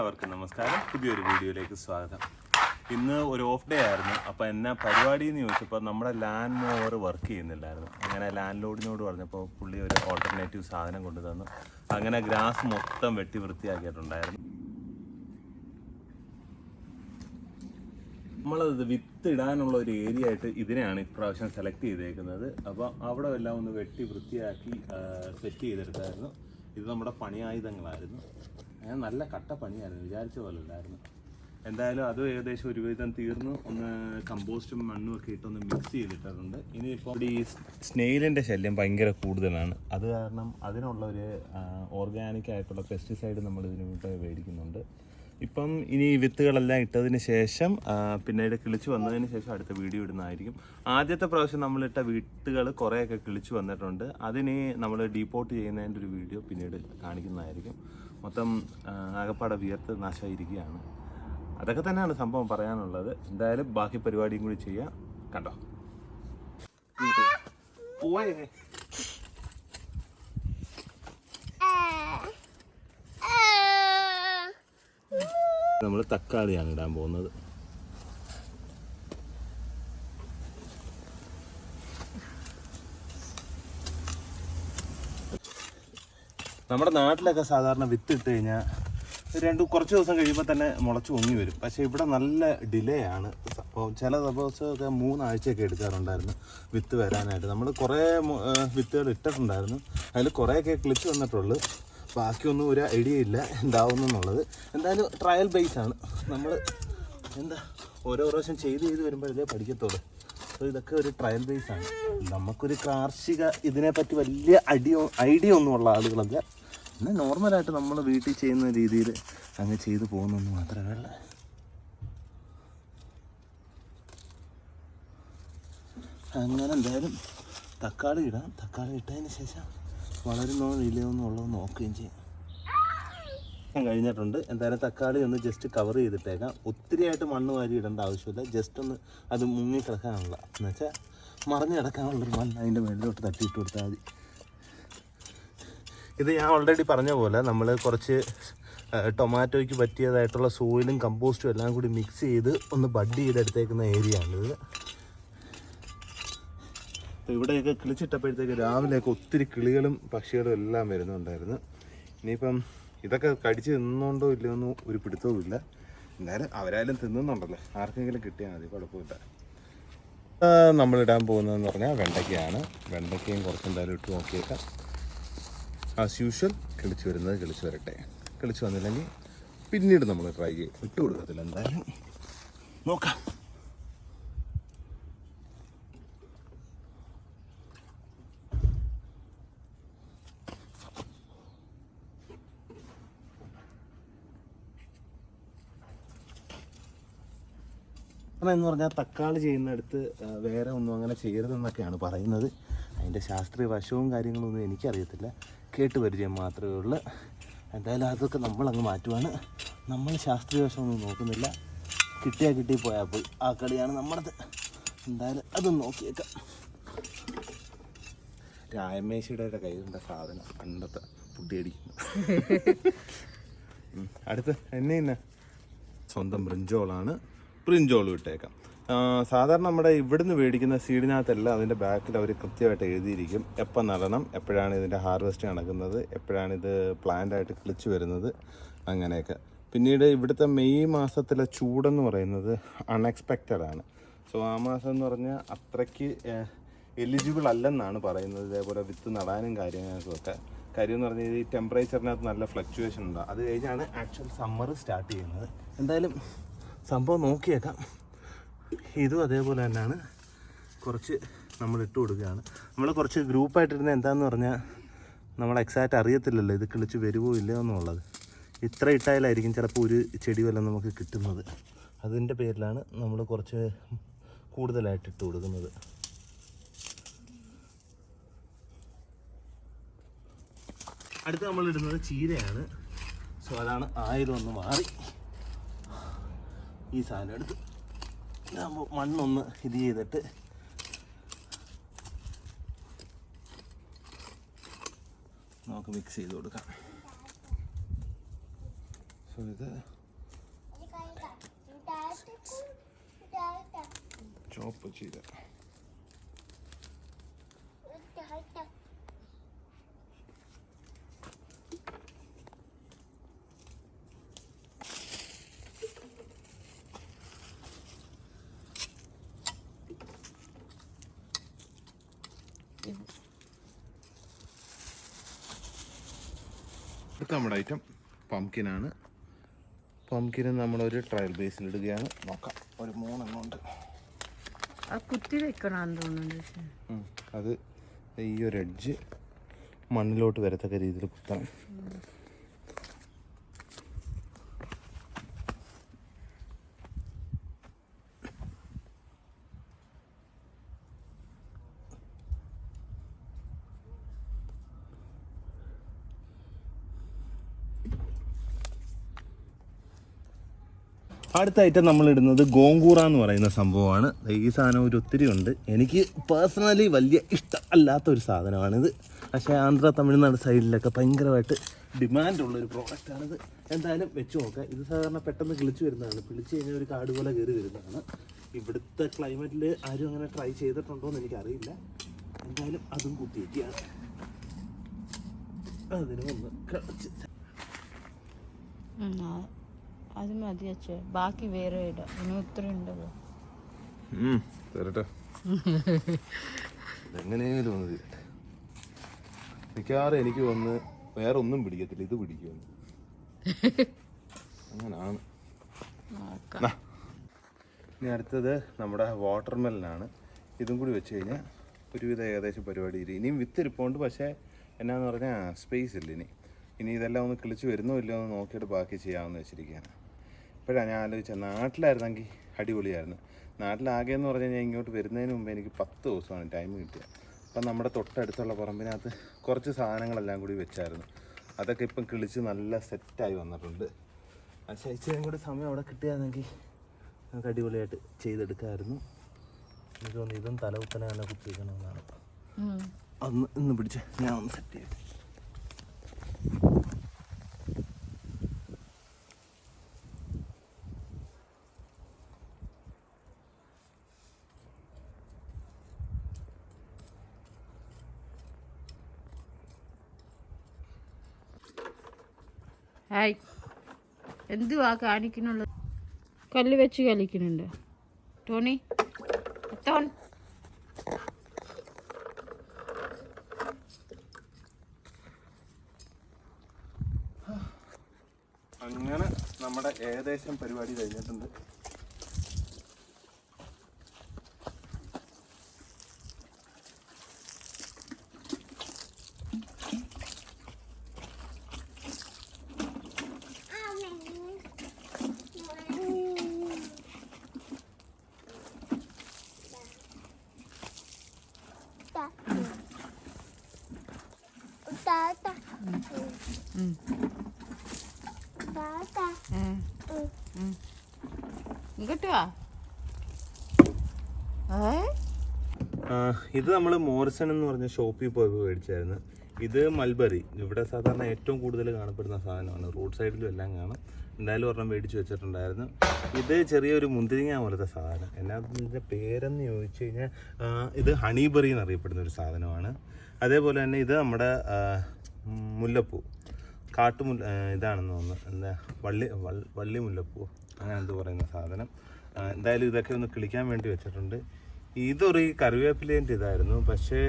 എല്ലാവർക്കും നമസ്കാരം. പുതിയൊരു വീഡിയോയിലേക്ക് സ്വാഗതം. ഇന്ന് ഒരു ഓഫ് ഡേ ആയിരുന്നു. അപ്പോൾ എന്നാ പരിപാടി എന്ന് ചോദിച്ചപ്പോൾ നമ്മുടെ ലാൻഡ് മോവർ വർക്ക് ചെയ്യുന്നില്ലായിരുന്നു. അങ്ങനെ ലാൻഡ് ലോഡിനോട് പറഞ്ഞപ്പോൾ പുള്ളി ഒരു ഓൾട്ടർനേറ്റീവ് സാധനം കൊണ്ടു തന്നു. അങ്ങനെ ഗ്രാസ് മൊത്തം വെട്ടി വൃത്തിയാക്കിയിട്ടുണ്ടായിരുന്നു. നമ്മളത് വിത്ത് ഇടാനുള്ള ഒരു ഏരിയ ആയിട്ട് ഇതിനെയാണ് ഇപ്രാവശ്യം സെലക്ട് ചെയ്തേക്കുന്നത്. അപ്പോൾ അവിടെ എല്ലാം ഒന്ന് വെട്ടി വൃത്തിയാക്കി സെറ്റ് ചെയ്തെടുത്തായിരുന്നു. ഇത് നമ്മുടെ പണിയായുധങ്ങളായിരുന്നു. നല്ല കട്ട പണിയായിരുന്നു, വിചാരിച്ച പോലെ അല്ലായിരുന്നു. എന്തായാലും അതും ഏകദേശം ഒരുവിധം തീർന്നു. ഒന്ന് കമ്പോസ്റ്റും മണ്ണും ഒക്കെ ഇട്ടൊന്ന് മിക്സ് ചെയ്തിട്ടുണ്ട്. ഇനിയിപ്പോൾ ഈ സ്നെയിലിൻ്റെ ശല്യം ഭയങ്കര കൂടുതലാണ്. അത് കാരണം അതിനുള്ള ഒരു ഓർഗാനിക് ആയിട്ടുള്ള പെസ്റ്റിസൈഡ് നമ്മൾ ഇതിന് വേണ്ടി മേടിക്കുന്നുണ്ട്. ഇപ്പം ഇനി വിത്തുകളെല്ലാം ഇട്ടതിന് ശേഷം പിന്നീട് കിളിച്ച് വന്നതിന് ശേഷം അടുത്ത വീഡിയോ ഇടുന്നതായിരിക്കും. ആദ്യത്തെ പ്രാവശ്യം നമ്മളിട്ട വിത്തുകൾ കുറേയൊക്കെ കിളിച്ച് വന്നിട്ടുണ്ട്. അതിന് നമ്മൾ ഡീപോട്ട് ചെയ്യുന്നതിൻ്റെ ഒരു വീഡിയോ പിന്നീട് കാണിക്കുന്നതായിരിക്കും. മൊത്തം ആകപ്പാടെ വിയർത്ത് നാശമായിരിക്കുകയാണ്. അതൊക്കെ തന്നെയാണ് സംഭവം പറയാനുള്ളത്. എന്തായാലും ബാക്കി പരിപാടിയും കൂടി ചെയ്യാം. കണ്ടോ പോയേ. നമ്മൾ തക്കാളിയാണ് ഇടാൻ പോകുന്നത്. നമ്മുടെ നാട്ടിലൊക്കെ സാധാരണ വിത്ത് ഇട്ട് കഴിഞ്ഞാൽ കുറച്ച് ദിവസം കഴിയുമ്പോൾ തന്നെ മുളച്ച് പൊങ്ങി വരും. പക്ഷേ ഇവിടെ നല്ല ഡിലേ ആണ്. അപ്പോൾ ചില ദിവസമൊക്കെ 3 ആഴ്ചയൊക്കെ എടുക്കാറുണ്ടായിരുന്നു വിത്ത് വരാനായിട്ട്. നമ്മൾ കുറേ വിത്തുകൾ ഇട്ടിട്ടുണ്ടായിരുന്നു. അതിൽ കുറേയൊക്കെ കിളിച്ച് വന്നിട്ടുള്ളൂ. ബാക്കിയൊന്നും ഒരു ഐഡിയ ഇല്ല എന്താവുന്നു എന്നുള്ളത്. എന്തായാലും ട്രയൽ ബേസാണ്. നമ്മൾ ഓരോ പ്രാവശ്യം ചെയ്ത് വരുമ്പോഴേ പഠിക്കത്തുള്ളൂ. അപ്പോൾ ഇതൊക്കെ ഒരു ട്രയൽ ബേസാണ്. നമുക്കൊരു കാർഷിക ഇതിനെപ്പറ്റി വലിയ ഐഡിയ ഒന്നുമുള്ള ആളുകളല്ല. പിന്നെ നോർമലായിട്ട് നമ്മൾ വീട്ടിൽ ചെയ്യുന്ന രീതിയിൽ അങ്ങ് ചെയ്തു പോകുന്നെന്ന് മാത്രമേ ഉള്ളൂ. അങ്ങനെ എന്തായാലും തക്കാളി ഇടാം. തക്കാളി ഇട്ടതിന് ശേഷം വളരുന്നോ ഇല്ലയോ എന്നുള്ളത് നോക്കുകയും ചെയ്യും. കഴിഞ്ഞിട്ടുണ്ട്. എന്തായാലും തക്കാളി ഒന്ന് ജസ്റ്റ് കവർ ചെയ്തിട്ടേക്കാം. ഒത്തിരിയായിട്ട് മണ്ണ് വാരി ഇടേണ്ട ആവശ്യമില്ല. ജസ്റ്റ് ഒന്ന് അത് മുങ്ങി കിടക്കാനുള്ള എന്നുവെച്ചാൽ മറിഞ്ഞ് കിടക്കാനുള്ളൊരു മണ്ണ് അതിൻ്റെ മേളിലോട്ട് തട്ടിയിട്ട് കൊടുത്താൽ മതി. ഇത് ഞാൻ ഓൾറെഡി പറഞ്ഞ പോലെ നമ്മൾ കുറച്ച് ടൊമാറ്റോയ്ക്ക് പറ്റിയതായിട്ടുള്ള സോയിലും കമ്പോസ്റ്റും എല്ലാം കൂടി മിക്സ് ചെയ്ത് ഒന്ന് ബഡ് ചെയ്തെടുത്തേക്കുന്ന ഏരിയ ആണിത്. അപ്പോൾ ഇവിടെയൊക്കെ കിളിച്ചിട്ടപ്പോഴത്തേക്ക് രാവിലെയൊക്കെ ഒത്തിരി കിളികളും പക്ഷികളും എല്ലാം വരുന്നുണ്ടായിരുന്നു. ഇനിയിപ്പം ഇതൊക്കെ കടിച്ച് തിന്നുകൊണ്ടോ ഇല്ലയോ ഒന്നും ഒരു പിടുത്തവും ഇല്ല. എന്നാലും അവരായാലും തിന്നുന്നുണ്ടല്ലോ, ആർക്കെങ്കിലും കിട്ടിയാൽ മതി, കുഴപ്പമില്ല. നമ്മളിടാൻ പോകുന്നതെന്ന് പറഞ്ഞാൽ വെണ്ടയ്ക്കയാണ്. വെണ്ടയ്ക്കയും കുറച്ചെന്തായാലും ഇട്ട് നോക്കിയേക്കാം. ആസ് യൂഷ്വൽ കിളിച്ച് വരുന്നത് കിളിച്ച് വരട്ടെ. കിളിച്ച് വന്നില്ലെങ്കിൽ പിന്നീട് നമ്മൾ ട്രൈ ചെയ്യും. ഇട്ട് കൊടുക്കത്തില്ല, എന്തായാലും നോക്കാം. എന്ന് പറഞ്ഞാൽ തക്കാളി ചെയ്യുന്നിടത്ത് വേറെ ഒന്നും അങ്ങനെ ചെയ്യരുതെന്നൊക്കെയാണ് പറയുന്നത്. അതിൻ്റെ ശാസ്ത്രീയ വശവും കാര്യങ്ങളൊന്നും എനിക്കറിയത്തില്ല, കേട്ട് പരിചയം മാത്രമേ ഉള്ളൂ. എന്തായാലും അതൊക്കെ നമ്മളങ്ങ് മാറ്റുവാണ്. നമ്മൾ ശാസ്ത്രീയ വശമൊന്നും നോക്കുന്നില്ല. കിട്ടി പോയാൽ പോയി, ആ കളിയാണ് നമ്മുടേത്. എന്തായാലും അതൊന്ന് നോക്കിയേക്കാം. രായമേശിയുടെ കയ്യിലുള്ള സാധനം പണ്ടത്തെ പുട്ടിയടിക്കുന്നു. അടുത്ത് എന്നെ സ്വന്തം ബ്രിഞ്ചോളാണ്. ബ്രിഞ്ചോളും ഇട്ടേക്കാം. സാധാരണ നമ്മുടെ ഇവിടുന്ന് മേടിക്കുന്ന സീഡിനകത്തെല്ലാം അതിൻ്റെ ബാക്കിൽ അവർ കൃത്യമായിട്ട് എഴുതിയിരിക്കും എപ്പോൾ നടണം, എപ്പോഴാണ് ഇതിൻ്റെ ഹാർവെസ്റ്റ് നടക്കുന്നത്, എപ്പോഴാണിത് പ്ലാന്റായിട്ട് കിളിച്ച് വരുന്നത്, അങ്ങനെയൊക്കെ. പിന്നീട് ഇവിടുത്തെ മെയ് മാസത്തിലെ ചൂടെന്ന് പറയുന്നത് അൺഎക്സ്പെക്റ്റഡ് ആണ്. സോ ആ മാസം എന്ന് പറഞ്ഞാൽ അത്രയ്ക്ക് എലിജിബിൾ അല്ലെന്നാണ് പറയുന്നത്. ഇതേപോലെ വിത്ത് നടാനും കാര്യങ്ങൾക്കൊക്കെ. കാര്യം എന്ന് പറഞ്ഞാൽ ഈ ടെമ്പറേച്ചറിനകത്ത് നല്ല ഫ്ലക്ച്വേഷൻ ഉണ്ടാകും. അത് കഴിഞ്ഞാണ് ആക്ച്വൽ സമ്മർ സ്റ്റാർട്ട് ചെയ്യുന്നത്. എന്തായാലും സംഭവം നോക്കിയേക്കാം. ഇതും അതേപോലെ തന്നെയാണ്. കുറച്ച് നമ്മൾ ഇട്ട് കൊടുക്കുകയാണ്. നമ്മൾ കുറച്ച് ഗ്രൂപ്പായിട്ടിരുന്ന എന്താണെന്ന് പറഞ്ഞാൽ നമ്മൾ എക്സാക്റ്റ് അറിയത്തില്ലല്ലോ ഇത് കിളിച്ച് വരുമോ ഇല്ലയോ എന്നുള്ളത്. ഇത്ര ഇട്ടായാലായിരിക്കും ചിലപ്പോൾ ഒരു ചെടി വല്ലതും നമുക്ക് കിട്ടുന്നത്. അതിൻ്റെ പേരിലാണ് നമ്മൾ കുറച്ച് കൂടുതലായിട്ട് ഇട്ട് കൊടുക്കുന്നത്. അടുത്ത് നമ്മൾ ഇടുന്നത് ചീരയാണ്. സോ അതാണ് ആയുധമൊന്ന് മാറി ഈ സാധനം എടുത്ത് മണ്ണൊന്ന് ഇത് ചെയ്തിട്ട് നമുക്ക് മിക്സ് ചെയ്ത് കൊടുക്കാം. സോ ഇത് ക്യാരറ്റ്സ് ചോപ്പ് ചെയ്ത. അടുത്ത നമ്മുടെ ഐറ്റം പംകിനാണ്. പംകിന് നമ്മളൊരു ട്രയൽ ബേസിലിടുകയാണ്. നോക്കാം, ഒരു 3 എണ്ണം ഉണ്ട്. കുത്തി വെക്കണം തോന്നുന്നു. അത് ഈ ഒരു എഡ്ജ് മണ്ണിലോട്ട് വരത്തക്ക രീതിയിൽ കുത്തണം. അടുത്ത ഐറ്റം നമ്മൾ ഇടുന്നത് ഗോങ്കൂറ എന്ന് പറയുന്ന സംഭവമാണ്. ഈ സാധനം ഒത്തിരി ഉണ്ട്. എനിക്ക് പേഴ്സണലി വലിയ ഇഷ്ടമല്ലാത്തൊരു സാധനമാണിത്. പക്ഷേ ആന്ധ്ര തമിഴ്നാട് സൈഡിലൊക്കെ ഭയങ്കരമായിട്ട് ഡിമാൻഡുള്ളൊരു പ്രോഡക്റ്റാണിത്. എന്തായാലും വെച്ച് നോക്കാം. ഇത് സാധാരണ പെട്ടെന്ന് കിളിച്ച് വരുന്നതാണ്. കിളിച്ച് കഴിഞ്ഞാൽ ഒരു കാട് പോലെ കയറി വരുന്നതാണ്. ഇവിടുത്തെ ക്ലൈമറ്റിൽ ആരും അങ്ങനെ ട്രൈ ചെയ്തിട്ടുണ്ടോ എന്ന് എനിക്കറിയില്ല. എന്തായാലും അതും കുത്തിയൊക്കെയാണ്. അതിന് ഒന്ന് കളിച്ച് അത് മതി അച്ഛേ, ബാക്കി വേറെ ഇടാം. ഇനി ഒത്തിരി ഉണ്ടല്ലോ. തരട്ടെ, എങ്ങനെയും ഒന്ന് തീരട്ടെ. മിക്കവാറും എനിക്ക് വന്ന് വേറെ ഒന്നും പിടിക്കത്തില്ല, ഇത് പിടിക്കുമെന്ന്. അങ്ങനാണ്. ഇനി അടുത്തത് നമ്മുടെ വാട്ടർമെലനാണ്. ഇതും കൂടി വെച്ച് കഴിഞ്ഞാൽ ഒരുവിധം ഏകദേശം പരിപാടി ഇരി. ഇനിയും വിത്ത് ഇരിപ്പുണ്ട്, പക്ഷേ എന്നാന്ന് പറഞ്ഞാൽ സ്പേസ് ഇല്ല. ഇനി ഇതെല്ലാം ഒന്ന് കിളിച്ച് വരുന്നോ ഇല്ലയോ എന്ന് നോക്കിയിട്ട് ബാക്കി ചെയ്യാമെന്ന് വെച്ചിരിക്കുകയാണ്. ഇപ്പോഴാണ് ഞാൻ ആലോചിച്ചത്, നാട്ടിലായിരുന്നെങ്കിൽ അടിപൊളിയായിരുന്നു. നാട്ടിലാകെ എന്ന് പറഞ്ഞു കഴിഞ്ഞാൽ ഇങ്ങോട്ട് വരുന്നതിന് മുമ്പ് എനിക്ക് 10 ദിവസമാണ് ടൈം കിട്ടിയത്. അപ്പം നമ്മുടെ തൊട്ടടുത്തുള്ള പറമ്പിനകത്ത് കുറച്ച് സാധനങ്ങളെല്ലാം കൂടി വെച്ചായിരുന്നു. അതൊക്കെ ഇപ്പം കിളിച്ച് നല്ല സെറ്റായി വന്നിട്ടുണ്ട്. പക്ഷേ ഇച്ചിരിയും കൂടി സമയം അവിടെ കിട്ടിയായിരുന്നെങ്കിൽ നമുക്ക് അടിപൊളിയായിട്ട് ചെയ്തെടുക്കാമായിരുന്നു. എനിക്ക് തോന്നുന്നു ഇതും തലകുത്തനെ തന്നെ കുത്തിവെക്കണമെന്നാണ്. അന്ന് ഇന്ന് പിടിച്ച് ഞാൻ ഒന്ന് സെറ്റ് ചെയ്തു. ഹായ്, എന്തുവാ കാണിക്കുന്നുള്ളത്? കല്ല് വെച്ച് കളിക്കുന്നുണ്ട് ടോണി. ടോൺ അങ്ങനെ നമ്മുടെ ഏകദേശം പരിപാടി കഴിഞ്ഞിട്ടുണ്ട്. ഇത് നമ്മൾ മോറിസൺ എന്ന് പറഞ്ഞ ഷോപ്പിൽ പോയി മേടിച്ചായിരുന്നു. ഇത് മൽബറി, ഇവിടെ സാധാരണ ഏറ്റവും കൂടുതൽ കാണപ്പെടുന്ന സാധനമാണ്. റോഡ് സൈഡിലും എല്ലാം കാണും. എന്തായാലും ഒരെണ്ണം മേടിച്ച് വെച്ചിട്ടുണ്ടായിരുന്നു. ഇത് ചെറിയൊരു മുന്തിരിങ്ങ പോലത്തെ സാധനം. എന്നാ പേരെന്ന് ചോദിച്ചു കഴിഞ്ഞാൽ ഇത് ഹണിബറി എന്നറിയപ്പെടുന്ന ഒരു സാധനമാണ്. അതേപോലെ തന്നെ ഇത് നമ്മുടെ മുല്ലപ്പൂ, ഇതാണെന്ന് തോന്നുന്നു, എന്താ വള്ളി മുല്ലപ്പൂ, അങ്ങനെ എന്ത് പറയുന്ന സാധനം. എന്തായാലും ഇതൊക്കെ ഒന്ന് കിളിക്കാൻ വേണ്ടി വെച്ചിട്ടുണ്ട്. ഇതൊരു കറിവേപ്പിലേൻ്റെ ഇതായിരുന്നു, പക്ഷേ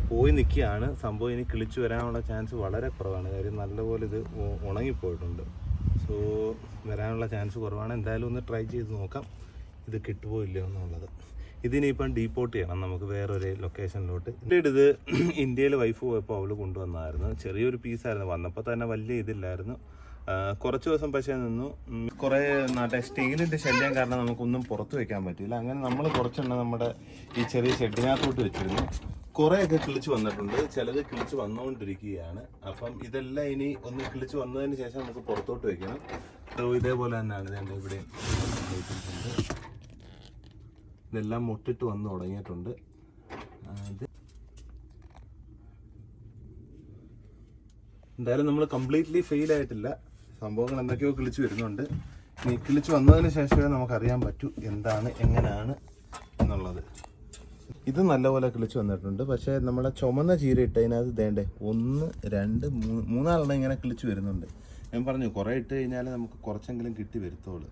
പോയി നിൽക്കുകയാണ് സംഭവം. ഇനി കിളിച്ചു വരാനുള്ള ചാൻസ് വളരെ കുറവാണ്. കാര്യം നല്ലപോലെ ഇത് ഉണങ്ങിപ്പോയിട്ടുണ്ട്. സോ വരാനുള്ള ചാൻസ് കുറവാണ്. എന്തായാലും ഒന്ന് ട്രൈ ചെയ്ത് നോക്കാം ഇത് കിട്ടുമോ ഇല്ലയോ എന്നുള്ളത്. ഇതിനിപ്പം ഡീപ്പോർട്ട് ചെയ്യണം നമുക്ക് വേറൊരു ലൊക്കേഷനിലോട്ട്. ഇത് ഇന്ത്യയിൽ വൈഫ് പോയപ്പോൾ അവൾ കൊണ്ടുവന്നായിരുന്നു. ചെറിയൊരു പീസായിരുന്നു. വന്നപ്പോൾ തന്നെ വലിയ ഇതില്ലായിരുന്നു. കുറച്ച് ദിവസം പക്ഷേ നിന്നു. കുറേ സ്റ്റീലിൻ്റെ ശല്യം കാരണം നമുക്കൊന്നും പുറത്ത് വെക്കാൻ പറ്റില്ല. അങ്ങനെ നമ്മൾ കുറച്ചെണ്ണം നമ്മുടെ ഈ ചെറിയ ഷെഡിനകത്തോട്ട് വെച്ചിരുന്നു. കുറേയൊക്കെ കിളിച്ച് വന്നിട്ടുണ്ട്, ചിലത് കിളിച്ച് വന്നുകൊണ്ടിരിക്കുകയാണ്. അപ്പം ഇതെല്ലാം ഇനി ഒന്ന് കിളിച്ച് വന്നതിന് ശേഷം നമുക്ക് പുറത്തോട്ട് വെക്കണം. ഇതേപോലെ തന്നെയാണ് ഞാൻ ഇവിടെ ഇതെല്ലാം മുട്ടിട്ട് വന്ന് തുടങ്ങിയിട്ടുണ്ട്. എന്തായാലും നമ്മൾ കംപ്ലീറ്റ്ലി ഫെയിൽ ആയിട്ടില്ല. സംഭവങ്ങൾ എന്തൊക്കെയോ കിളിച്ച് വരുന്നുണ്ട്. നീ കിളിച്ച് വന്നതിന് ശേഷമേ നമുക്കറിയാൻ പറ്റൂ എന്താണ് എങ്ങനെയാണ് എന്നുള്ളത്. ഇത് നല്ലപോലെ കിളിച്ച് വന്നിട്ടുണ്ട്. പക്ഷേ നമ്മുടെ ചുമന്ന ചീര ഇട്ടതിനകത്ത് വേണ്ടേ 1 2 3 ഇങ്ങനെ കിളിച്ച് വരുന്നുണ്ട്. ഞാൻ പറഞ്ഞു കുറേ ഇട്ട് കഴിഞ്ഞാൽ നമുക്ക് കുറച്ചെങ്കിലും കിട്ടി വരുത്തുള്ളൂ.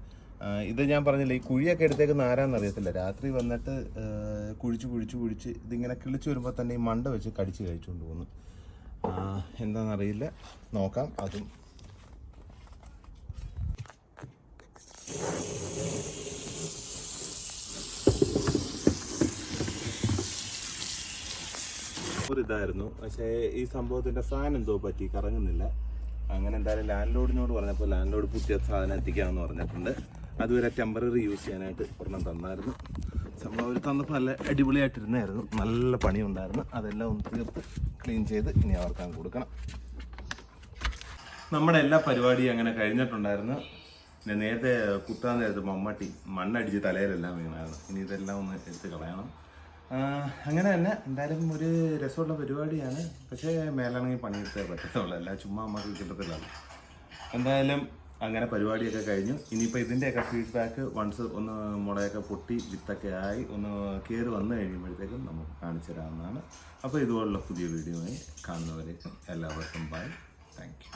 ഇത് ഞാൻ പറഞ്ഞില്ല, ഈ കുഴിയൊക്കെ എടുത്തേക്കുന്ന ആരാന്നറിയത്തില്ല. രാത്രി വന്നിട്ട് കുഴിച്ച് ഇതിങ്ങനെ കിളിച്ച് വരുമ്പോൾ തന്നെ ഈ മണ്ട വെച്ച് കടിച്ച് കഴിച്ചുകൊണ്ട് പോകുന്നു. എന്താണെന്നറിയില്ല, നോക്കാം. അതും ഒരിതായിരുന്നു. പക്ഷേ ഈ സംഭവത്തിൻ്റെ ഫാൻ എന്തോ പറ്റി കറങ്ങുന്നില്ല. അങ്ങനെ എന്തായാലും ലാൻഡ് ലോഡിനോട് പറഞ്ഞപ്പോൾ ലാൻഡ് ലോഡ് പുതിയ സാധനം എത്തിക്കാമെന്ന് പറഞ്ഞിട്ടുണ്ട്. അതുവരെ ടെമ്പററി യൂസ് ചെയ്യാനായിട്ട് ഒരെണ്ണം തന്നായിരുന്നു. സംഭവം അവർ തന്നപ്പോൾ നല്ല അടിപൊളിയായിട്ടിരുന്നായിരുന്നു. നല്ല പണിയുണ്ടായിരുന്നു. അതെല്ലാം ഒന്ന് തീർത്ത് ക്ലീൻ ചെയ്ത് ഇനി അവർക്ക് കൊടുക്കണം. നമ്മുടെ എല്ലാ പരിപാടിയും അങ്ങനെ കഴിഞ്ഞിട്ടുണ്ടായിരുന്നു. പിന്നെ നേരത്തെ കുത്താൻ നേരത്ത് മമ്മട്ടി മണ്ണടിച്ച് തലയിലെല്ലാം വീണായിരുന്നു. ഇനി ഇതെല്ലാം ഒന്ന് എടുത്ത് കളയണം. അങ്ങനെ തന്നെ എന്തായാലും ഒരു രസമുള്ള പരിപാടിയാണ്. പക്ഷേ മേലാണെങ്കിൽ പണിയെടുത്തേ പറ്റത്തുള്ളൂ, അല്ല ചുമ്മാ നമുക്ക് കിട്ടത്തില്ലല്ലോ. എന്തായാലും അങ്ങനെ പരിപാടിയൊക്കെ കഴിഞ്ഞു. ഇനിയിപ്പോൾ ഇതിൻ്റെയൊക്കെ ഫീഡ്ബാക്ക് വൺസ് ഒന്ന് മുളയൊക്കെ പൊട്ടി വിത്തൊക്കെ ആയി ഒന്ന് കയറി വന്നു കഴിയുമ്പോഴത്തേക്കും നമുക്ക് കാണിച്ചു തരാവുന്നതാണ്. അപ്പോൾ ഇതുപോലുള്ള പുതിയ വീഡിയോ ആയി കാണുന്നവരേക്കും എല്ലാവർക്കും ബൈ. Thank you.